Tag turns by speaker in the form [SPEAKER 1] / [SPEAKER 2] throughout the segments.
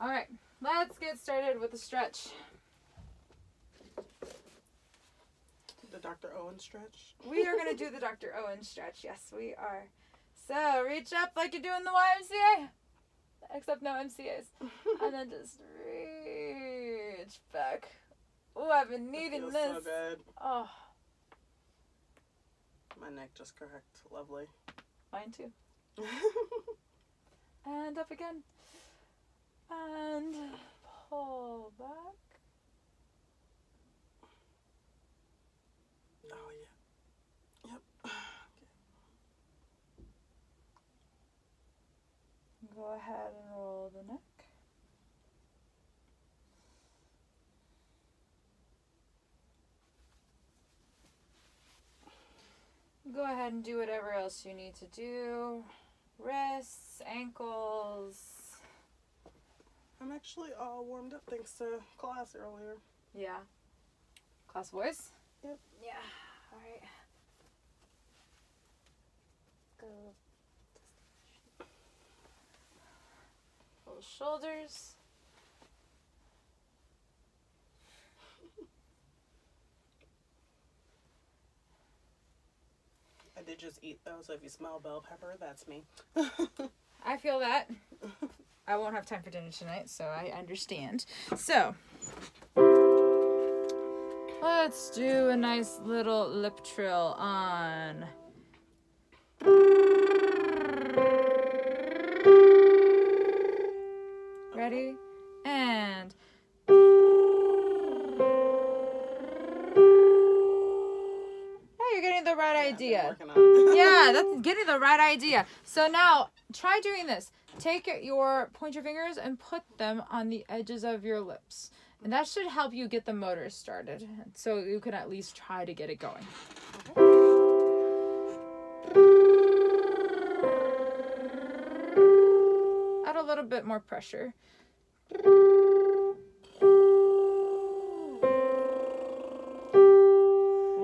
[SPEAKER 1] All right, let's get started with the stretch.
[SPEAKER 2] The Dr. Owen stretch.
[SPEAKER 1] We are going to do the Dr. Owen stretch. Yes, we are. So reach up like you're doing the YMCA, except no MCAs. And then just reach back. Oh, I've been needing this.
[SPEAKER 2] So good.
[SPEAKER 1] Oh.
[SPEAKER 2] My neck just cracked. Lovely.
[SPEAKER 1] Mine too. And up again. And pull back.
[SPEAKER 2] Oh, yeah. Yep. Okay.
[SPEAKER 1] Go ahead and roll the neck. Go ahead and do whatever else you need to do. Wrists, ankles.
[SPEAKER 2] I'm actually all warmed up thanks to class earlier.
[SPEAKER 1] Yeah. Class voice?
[SPEAKER 2] Yep.
[SPEAKER 1] Yeah. All right. Go. Pull shoulders.
[SPEAKER 2] I did just eat those, so if you smell bell pepper, that's me.
[SPEAKER 1] I feel that. I won't have time for dinner tonight, so I understand. So, let's do a nice little lip trill on. Ready? And. The right idea. Yeah, that's getting the right idea. So now try doing this. Point your fingers and put them on the edges of your lips. And that should help you get the motor started. So you can at least try to get it going. Okay. Add a little bit more pressure.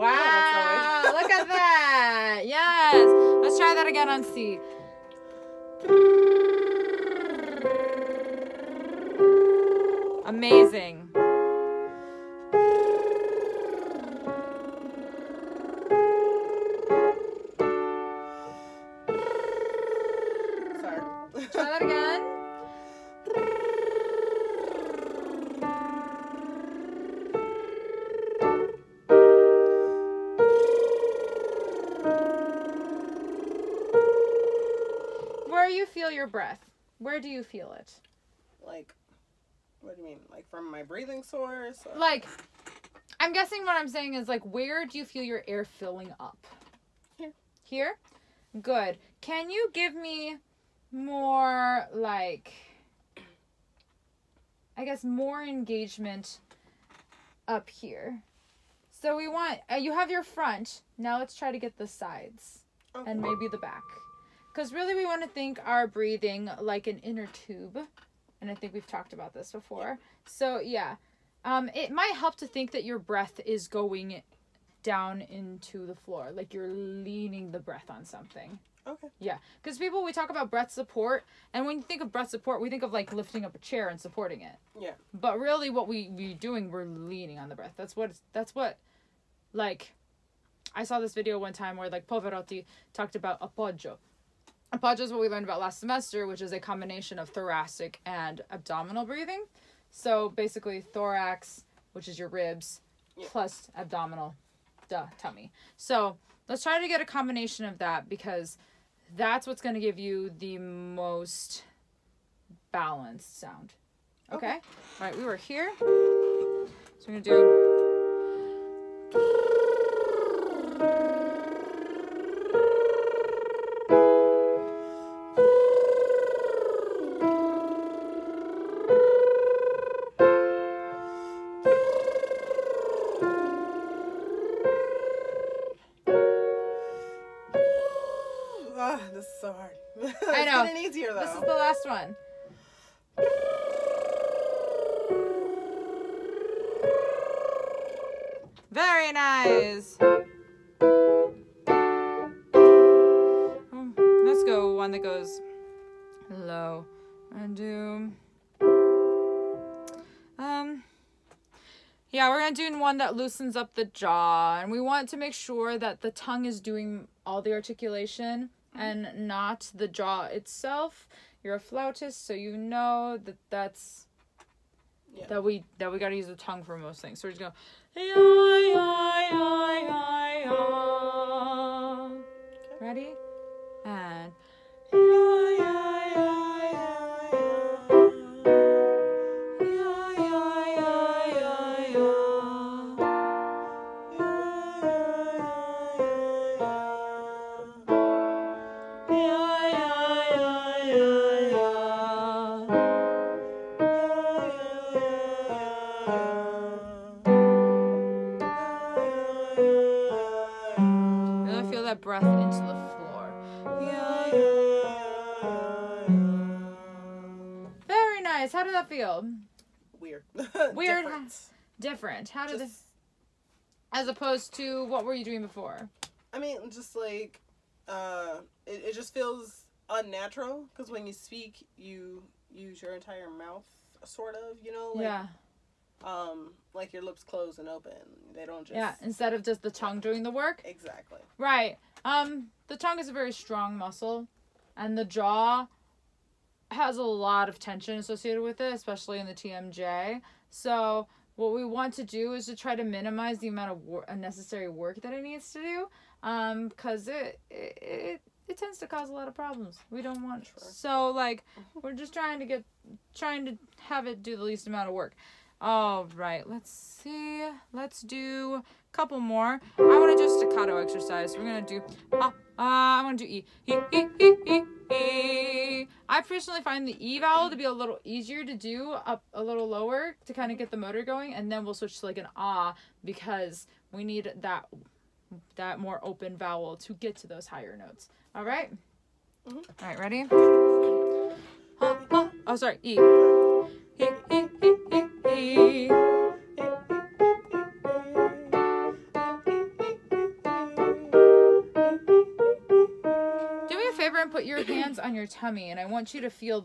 [SPEAKER 1] Wow, look at that. Yes. Let's try that again on C. Amazing.
[SPEAKER 2] Sorry.
[SPEAKER 1] Try that again. Feel your breath. Where do you feel it?
[SPEAKER 2] Like, what do you mean? Like from my breathing source? Or?
[SPEAKER 1] Like, I'm guessing what I'm saying is like, where do you feel your air filling up?
[SPEAKER 2] Here.
[SPEAKER 1] Here? Good. Can you give me more, like, I guess more engagement up here? So we want, you have your front. Now let's try to get the sides. Okay. And maybe the back. Because really we want to think our breathing like an inner tube. And I think we've talked about this before. So, yeah. It might help to think that your breath is going down into the floor. Like you're leaning the breath on something.
[SPEAKER 2] Okay.
[SPEAKER 1] Yeah. Because we talk about breath support. And when you think of breath support, we think of like lifting up a chair and supporting it.
[SPEAKER 2] Yeah.
[SPEAKER 1] But really what we're doing, we're leaning on the breath. That's what, like, I saw this video one time where like Pavarotti talked about appoggio. Appoggio is what we learned about last semester, which is a combination of thoracic and abdominal breathing. So basically thorax, which is your ribs, plus abdominal, tummy. So let's try to get a combination of that because that's what's going to give you the most balanced sound. Okay? All right, we were here. So we're going to do...
[SPEAKER 2] This is so hard.
[SPEAKER 1] I know.
[SPEAKER 2] It's getting easier though.
[SPEAKER 1] This is the last one. Very nice. Let's go one that goes low and do. Yeah, we're going to do one that loosens up the jaw. And we want to make sure that the tongue is doing all the articulation and not the jaw itself. You're a flautist, so you know that that's... Yeah. That we got to use the tongue for most things. So we're just going... Ready? And... that breath into the floor. Very nice. How did that feel?
[SPEAKER 2] Weird.
[SPEAKER 1] Weird. Different. How did this? As opposed to what were you doing before?
[SPEAKER 2] I mean, just like, it just feels unnatural because when you speak, you use your entire mouth, sort of. You know, like,
[SPEAKER 1] yeah.
[SPEAKER 2] Like your lips closed and open. They don't just...
[SPEAKER 1] Yeah, instead of just the tongue doing the work.
[SPEAKER 2] Exactly.
[SPEAKER 1] Right. The tongue is a very strong muscle, and the jaw has a lot of tension associated with it, especially in the TMJ. So what we want to do is to try to minimize the amount of unnecessary work that it needs to do, because it tends to cause a lot of problems. We don't want... Sure. So, like, we're just trying to have it do the least amount of work. All right, let's see. Let's do a couple more. I want to do a staccato exercise. We're going to do, I'm going to do E. E, E, E, E, E. I personally find the E vowel to be a little easier to do, up a little lower to kind of get the motor going, and then we'll switch to like an ah because we need that more open vowel to get to those higher notes. All right? All right, ready? Oh, sorry, E. E, E, E, E, E. Do me a favor and put your hands on your tummy, and I want you to feel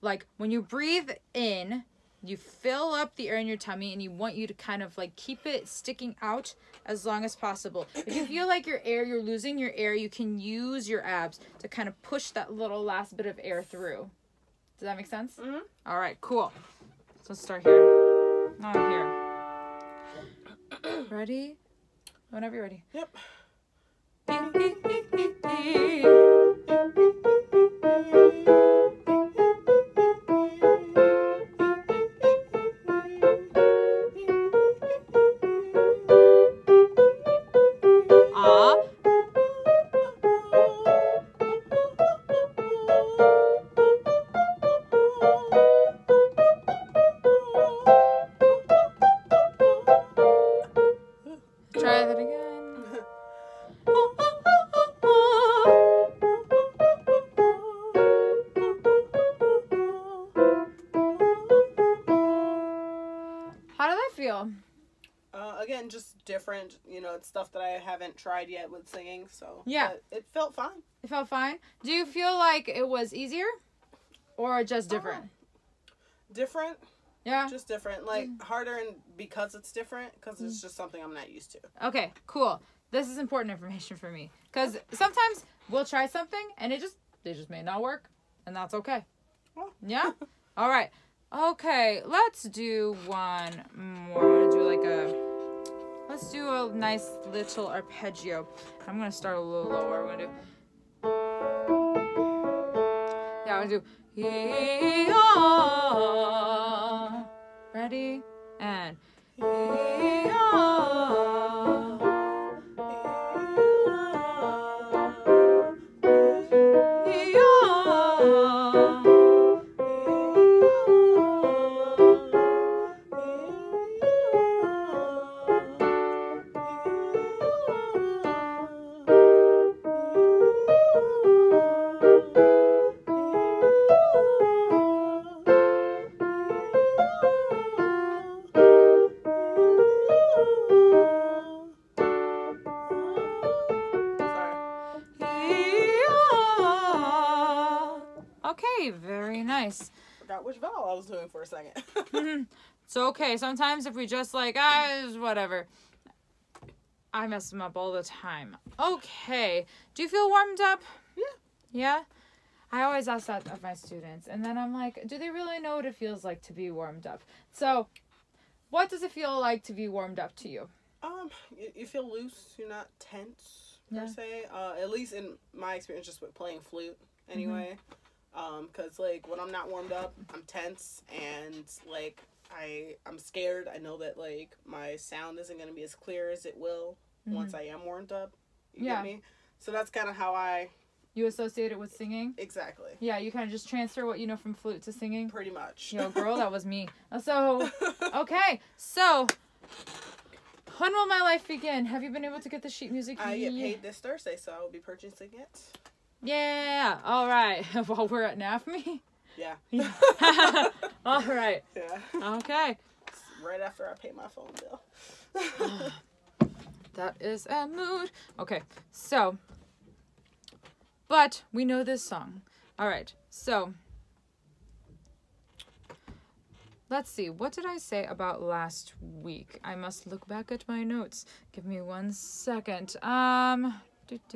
[SPEAKER 1] like when you breathe in, you fill up the air in your tummy, and you want you to kind of like keep it sticking out as long as possible. If you feel like you're losing your air, you can use your abs to kind of push that little last bit of air through. Does that make sense? Mm-hmm. All right, cool. So let's start here. Now I'm here. Ready? Whenever you're ready.
[SPEAKER 2] Yep.
[SPEAKER 1] Try that again. How did that feel?
[SPEAKER 2] Again, just different. You know, it's stuff that I haven't tried yet with singing, so
[SPEAKER 1] yeah,
[SPEAKER 2] it felt fine.
[SPEAKER 1] It felt fine. Do you feel like it was easier, or just different?
[SPEAKER 2] Different.
[SPEAKER 1] Yeah.
[SPEAKER 2] Just different. Like harder, and because it's different, because it's just something I'm not used to.
[SPEAKER 1] Okay, cool. This is important information for me because sometimes we'll try something and it just may not work, and that's okay.
[SPEAKER 2] Well.
[SPEAKER 1] Yeah. All right. Okay, let's do one more. Let's do a nice little arpeggio. I'm gonna start a little lower. We're gonna do. Yeah, I'm gonna do. Hee-ah. Ready? And. Hee-ah. Okay, very nice.
[SPEAKER 2] forgot which vowel I was doing for a second.
[SPEAKER 1] So, okay, sometimes if we just like, whatever. I mess them up all the time. Okay. Do you feel warmed up?
[SPEAKER 2] Yeah.
[SPEAKER 1] Yeah? I always ask that of my students. And then I'm like, do they really know what it feels like to be warmed up? So, what does it feel like to be warmed up to you?
[SPEAKER 2] You feel loose. You're not tense, per se. At least in my experience just with playing flute, anyway. Because, like, when I'm not warmed up, I'm tense. And, like, I'm scared. I know that, like, my sound isn't going to be as clear as it will once I am warmed up. You get me? So that's kind of how
[SPEAKER 1] You associate it with singing?
[SPEAKER 2] Exactly.
[SPEAKER 1] Yeah, you kind of just transfer what you know from flute to singing?
[SPEAKER 2] Pretty much.
[SPEAKER 1] Yo, girl, that was me. So, okay. So, when will my life begin? Have you been able to get the sheet music?
[SPEAKER 2] I get paid this Thursday, so I will be purchasing it.
[SPEAKER 1] Yeah. All right. While we're at NAFME?
[SPEAKER 2] Yeah.
[SPEAKER 1] All right.
[SPEAKER 2] Yeah.
[SPEAKER 1] Okay.
[SPEAKER 2] Right after I pay my phone bill.
[SPEAKER 1] That is a mood. Okay. So, but we know this song. All right. So, let's see. What did I say about last week? I must look back at my notes. Give me 1 second.
[SPEAKER 2] I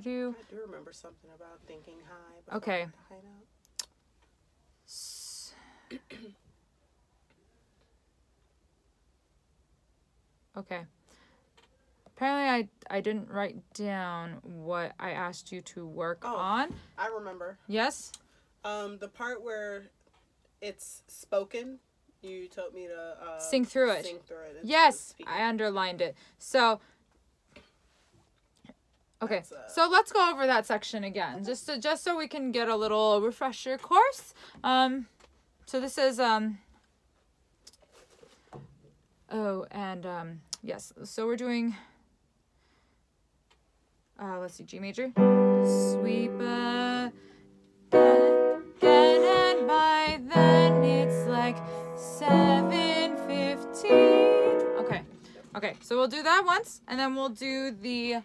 [SPEAKER 2] do remember something about thinking high.
[SPEAKER 1] Okay.
[SPEAKER 2] High note.
[SPEAKER 1] Okay. Apparently I didn't write down what I asked you to work on.
[SPEAKER 2] I remember.
[SPEAKER 1] Yes?
[SPEAKER 2] The part where it's spoken, you told me to
[SPEAKER 1] sing through it.
[SPEAKER 2] Sing through it.
[SPEAKER 1] Yes, I underlined it. So okay. So let's go over that section again. Just so we can get a little refresher course. So this is yes. So we're doing let's see, G major. Sweep again, and by then it's like 7:15. Okay. Okay, so we'll do that once, and then we'll do the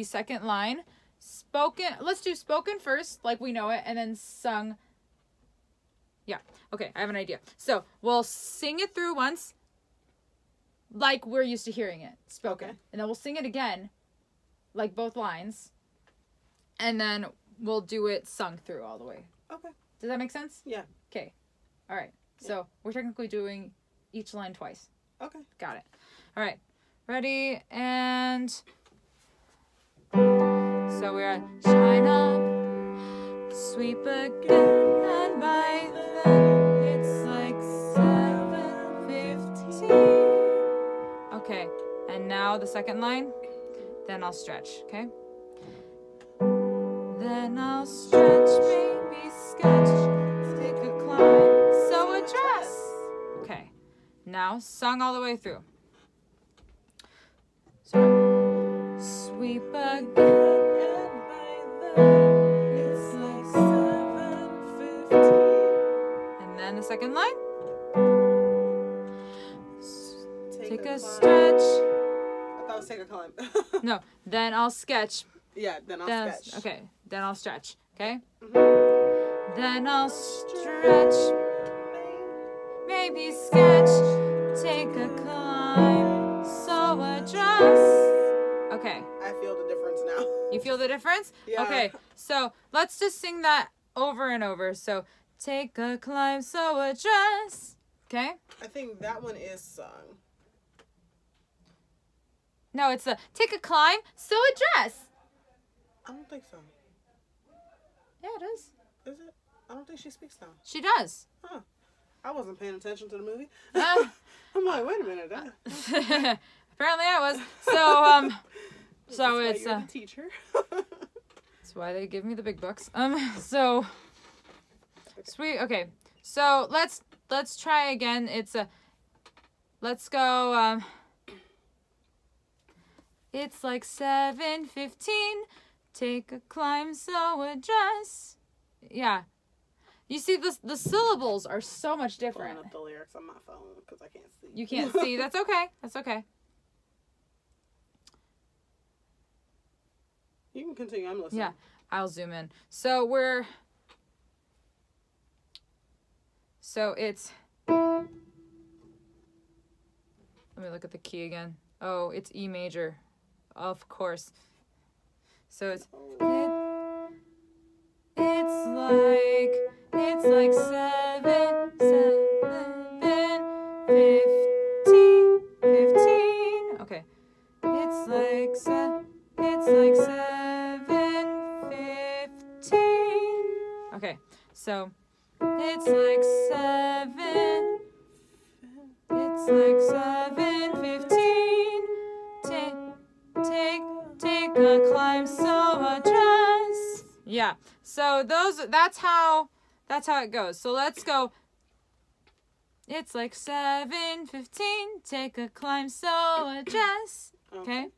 [SPEAKER 1] second line. Spoken. Let's do spoken first, like we know it, and then sung. Yeah. Okay, I have an idea. So we'll sing it through once, like we're used to hearing it spoken.
[SPEAKER 2] Okay.
[SPEAKER 1] And then we'll sing it again, like both lines. And then we'll do it sung through all the way.
[SPEAKER 2] Okay.
[SPEAKER 1] Does that make sense?
[SPEAKER 2] Yeah.
[SPEAKER 1] Okay. All right. So we're technically doing each line twice.
[SPEAKER 2] Okay.
[SPEAKER 1] Got it. All right. Ready? And so we're at shine up, sweep again, and by then it's like 7:15. Okay. And now the second line. Then I'll stretch. Okay. Then I'll stretch, maybe sketch, take a climb, sew a dress. Okay. Now sung all the way through. So sweep again, and by then it's like 7:15. And then the second line. Take a stretch.
[SPEAKER 2] I thought it was take a climb.
[SPEAKER 1] No, then I'll sketch.
[SPEAKER 2] Yeah, then I'll sketch.
[SPEAKER 1] Okay, then I'll stretch. Okay?
[SPEAKER 2] Mm-hmm.
[SPEAKER 1] Then I'll stretch. Maybe sketch. Take a climb. Sew a dress. Okay.
[SPEAKER 2] I feel the difference now.
[SPEAKER 1] You feel the difference?
[SPEAKER 2] Yeah.
[SPEAKER 1] Okay, so let's just sing that over and over. So, take a climb, sew a dress. Okay?
[SPEAKER 2] I think that one is sung.
[SPEAKER 1] No, it's a take a climb, sew a dress.
[SPEAKER 2] I don't think so.
[SPEAKER 1] Yeah, it is.
[SPEAKER 2] Is it? I don't think she speaks now.
[SPEAKER 1] She does.
[SPEAKER 2] Huh. I wasn't paying attention to the movie.
[SPEAKER 1] Uh,
[SPEAKER 2] I'm like, wait a minute.
[SPEAKER 1] Apparently I was. So it's
[SPEAKER 2] you're the teacher.
[SPEAKER 1] that's why they give me the big bucks. So sweet. Okay. So let's try again. Let's go. It's like 7:15. Take a climb, sew a dress. Yeah. You see, the syllables are so much different.
[SPEAKER 2] Pulling up the lyrics on my phone because I can't see.
[SPEAKER 1] You can't see. That's okay. That's okay.
[SPEAKER 2] You can continue. I'm listening.
[SPEAKER 1] Yeah, I'll zoom in. So we're So it's, let me look at the key again. Oh, it's E major, of course. So it's like 7, 15, 15. Okay. It's like 7, 15. Okay. So it's like 7, 15. Take a climb, sew a dress. Yeah. So that's how it goes. So let's go. It's like 7, 15. Take a climb, sew a dress. Okay.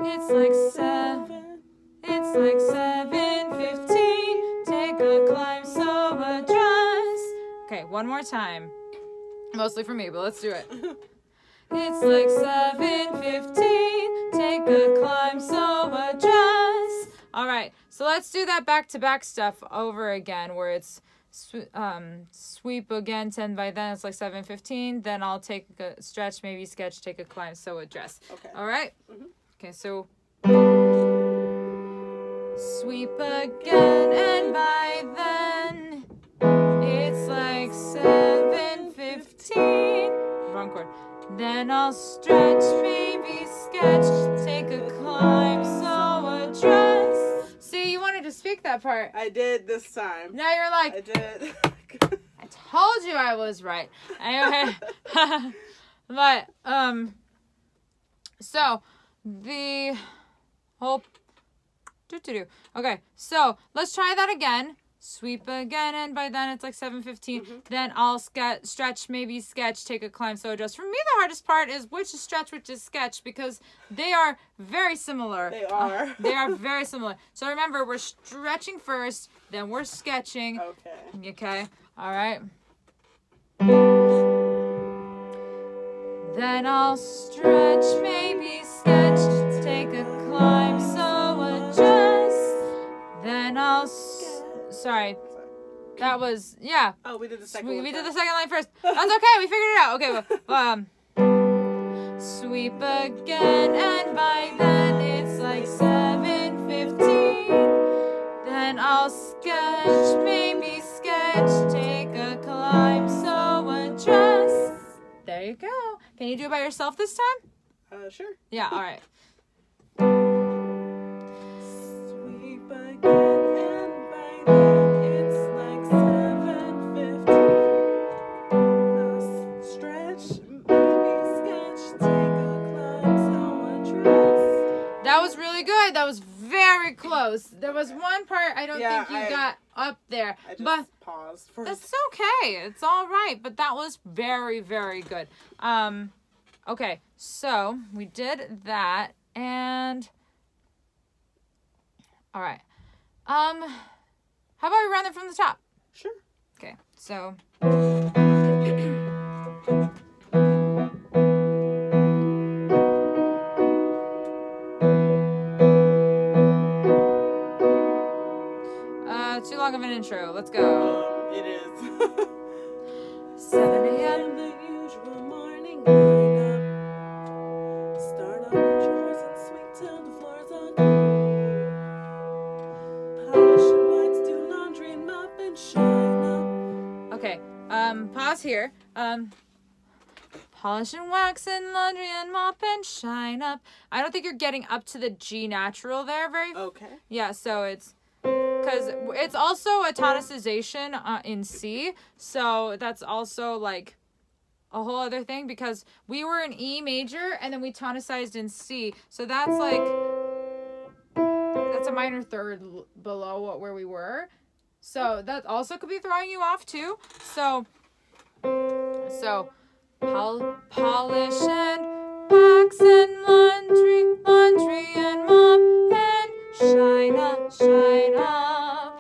[SPEAKER 1] It's like 7, 15. Take a climb, sew a dress. Okay, one more time. Mostly for me, but let's do it. It's like 7, 15. Take a climb, sew a dress. All right, so let's do that back-to-back stuff over again, where it's sweep again, 10 by then. It's like 7, 15. Then I'll take a stretch, maybe sketch, take a climb, sew a dress.
[SPEAKER 2] Okay.
[SPEAKER 1] All right. Okay, so sweep again, and by then it's like 7, 15. Wrong chord. Then I'll stretch, maybe sketch, take a climb, sew a dress. See, you wanted to speak that part.
[SPEAKER 2] I did this time.
[SPEAKER 1] Now you're like,
[SPEAKER 2] I did.
[SPEAKER 1] I told you I was right. Anyway, but, so, the whole, okay, so, let's try that again. Sweep again, and by then it's like 7:15. Then I'll stretch, maybe sketch, take a climb, sew a dress. For me, the hardest part is which is stretch, which is sketch, because they are very similar.
[SPEAKER 2] They are.
[SPEAKER 1] They are very similar. So remember, we're stretching first, then we're sketching.
[SPEAKER 2] Okay.
[SPEAKER 1] Okay. All right. Then I'll stretch, maybe sketch, take a climb, sew a dress. Then I'll sorry. That was, yeah.
[SPEAKER 2] Oh, we did the second
[SPEAKER 1] we
[SPEAKER 2] one.
[SPEAKER 1] We did the second line first. That's okay. We figured it out. Okay. Well, sweep again, and by then it's like 7:15. Then I'll sketch, maybe sketch, take a climb, sew a dress. There you go. Can you do it by yourself this time?
[SPEAKER 2] Sure.
[SPEAKER 1] Yeah. All right.
[SPEAKER 2] Sweep again, and by then it's like 7:15. Stretch, maybe sketch, take a climb, sew a dress.
[SPEAKER 1] That was really good. That was very close. There was one part I don't think you got up there.
[SPEAKER 2] I just
[SPEAKER 1] but
[SPEAKER 2] paused for
[SPEAKER 1] that's okay. It's all right. But that was very, very good. Okay, so we did that, and all right. How about we run them from the top?
[SPEAKER 2] Sure.
[SPEAKER 1] Okay, so. Too long of an intro. Let's go.
[SPEAKER 2] It is.
[SPEAKER 1] 7 a.m.
[SPEAKER 2] the usual morning lineup. Start on the chores and sweep till the floors are clean. Polish and wax, do laundry and mop and shine up.
[SPEAKER 1] Okay. Pause here. Polish and wax and laundry and mop and shine up. I don't think you're getting up to the G natural there very.
[SPEAKER 2] Okay.
[SPEAKER 1] Yeah, so it's because it's also a tonicization in C, so that's also like a whole other thing, because we were in E major and then we tonicized in C, so that's like a minor third below where we were, so that also could be throwing you off too. So polish and wax and laundry and mop and shine up.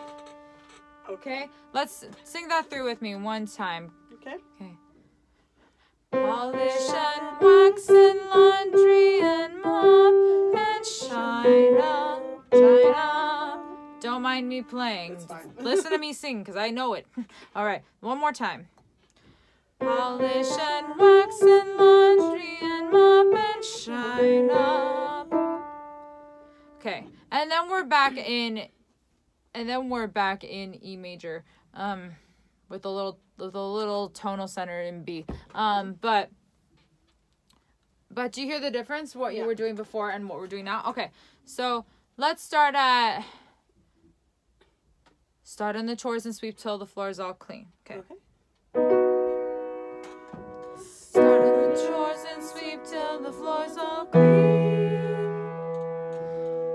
[SPEAKER 1] Okay, let's sing that through with me one time.
[SPEAKER 2] Okay.
[SPEAKER 1] Polish and wax and laundry and mop and shine up. Don't mind me playing.
[SPEAKER 2] It's fine.
[SPEAKER 1] Listen to me sing, because I know it. All right, one more time. Polish and wax and laundry and mop and shine up. Okay, and then we're back in E major, with a little tonal center in B. But do you hear the difference? What you were doing before and what we're doing now? Okay, so let's start in the chores and sweep till the floor is all clean. Okay. Start in the chores and sweep till the floor is all clean.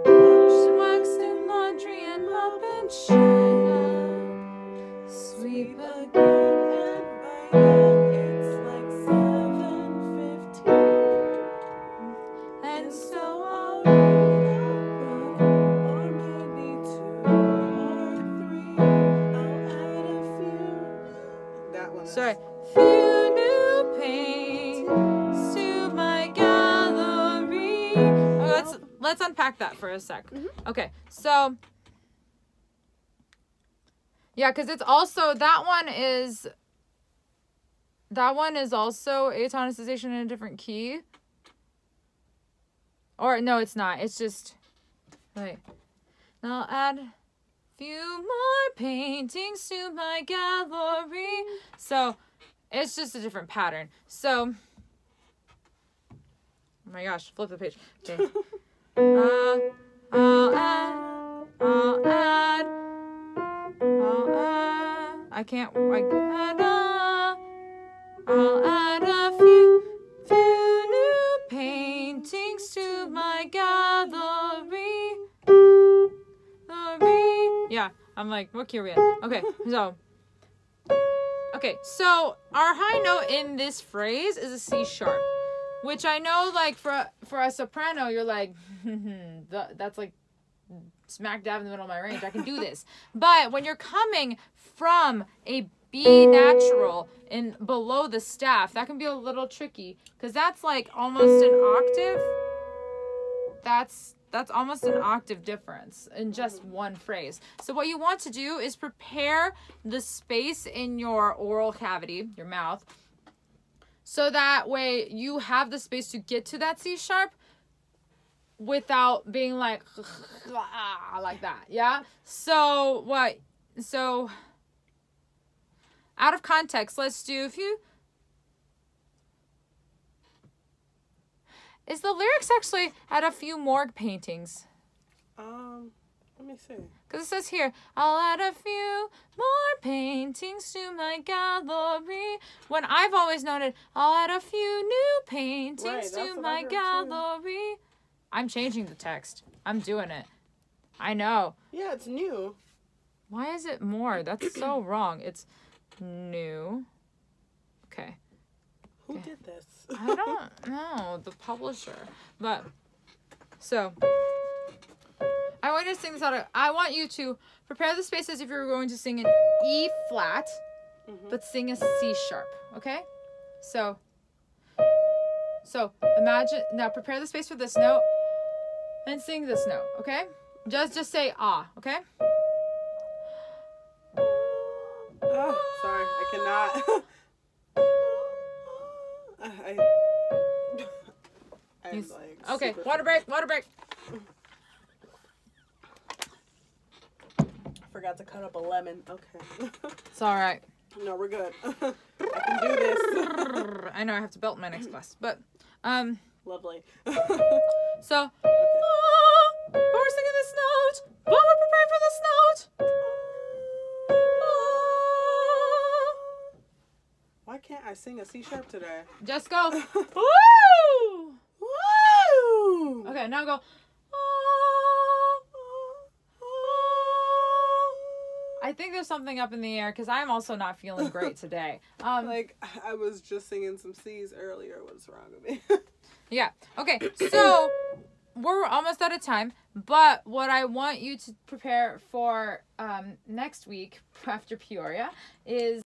[SPEAKER 1] Wash and wax, do laundry and mop and shine up. Sweep again, and by then it's like 7:15. And so I'll read one, or maybe 2 or 3. I'll add a few.
[SPEAKER 2] That one.
[SPEAKER 1] Sorry. Few new paints to my gallery. Okay, let's unpack that for a sec. Okay, so yeah, because it's also that one is also atonicization in a different key. Or no, it's not. It's just wait. I'll add few more paintings to my gallery. So it's just a different pattern. So, oh my gosh, flip the page. Okay. I'll add. I'll add a few new paintings to my gallery. Yeah, I'm like, what key are we at? Okay, so our high note in this phrase is a C sharp, which I know, like, for a soprano, you're like, that's like smack dab in the middle of my range. I can do this. But when you're coming from a B natural and below the staff, that can be a little tricky, because that's like almost an octave. That's almost an octave difference in just one phrase. So what you want to do is prepare the space in your oral cavity, your mouth, so that way you have the space to get to that C sharp without being like that. Yeah? So out of context, let's do a few. Is the lyrics actually at a few morgue paintings?
[SPEAKER 2] Let me see.
[SPEAKER 1] Because it says here, I'll add a few more paintings to my gallery. When I've always known it, I'll add a few new paintings to my gallery. Too. I'm changing the text. I'm doing it. I know.
[SPEAKER 2] Yeah, it's new.
[SPEAKER 1] Why is it more? That's so wrong. It's new. Okay.
[SPEAKER 2] Who did this?
[SPEAKER 1] I don't know. The publisher. But, so, I want you to sing this out. I want you to prepare the space as if you were going to sing an E flat, but sing a C sharp. Okay? So imagine, now prepare the space for this note and sing this note. Okay? Just say ah. Okay?
[SPEAKER 2] Oh, sorry. I cannot. I'm like,
[SPEAKER 1] okay, water break.
[SPEAKER 2] Forgot to cut up a lemon. Okay.
[SPEAKER 1] It's all right.
[SPEAKER 2] No, we're good. I can do this.
[SPEAKER 1] I know I have to belt in my next class, but
[SPEAKER 2] lovely.
[SPEAKER 1] So, we're singing this note. But we're preparing for this note.
[SPEAKER 2] Why can't I sing a C sharp today?
[SPEAKER 1] Just go. Woo!
[SPEAKER 2] Woo!
[SPEAKER 1] Okay, now go. I think there's something up in the air because I'm also not feeling great today.
[SPEAKER 2] Like I was just singing some C's earlier. What's wrong with me?
[SPEAKER 1] Yeah. Okay. So we're almost out of time, but what I want you to prepare for next week after Peoria is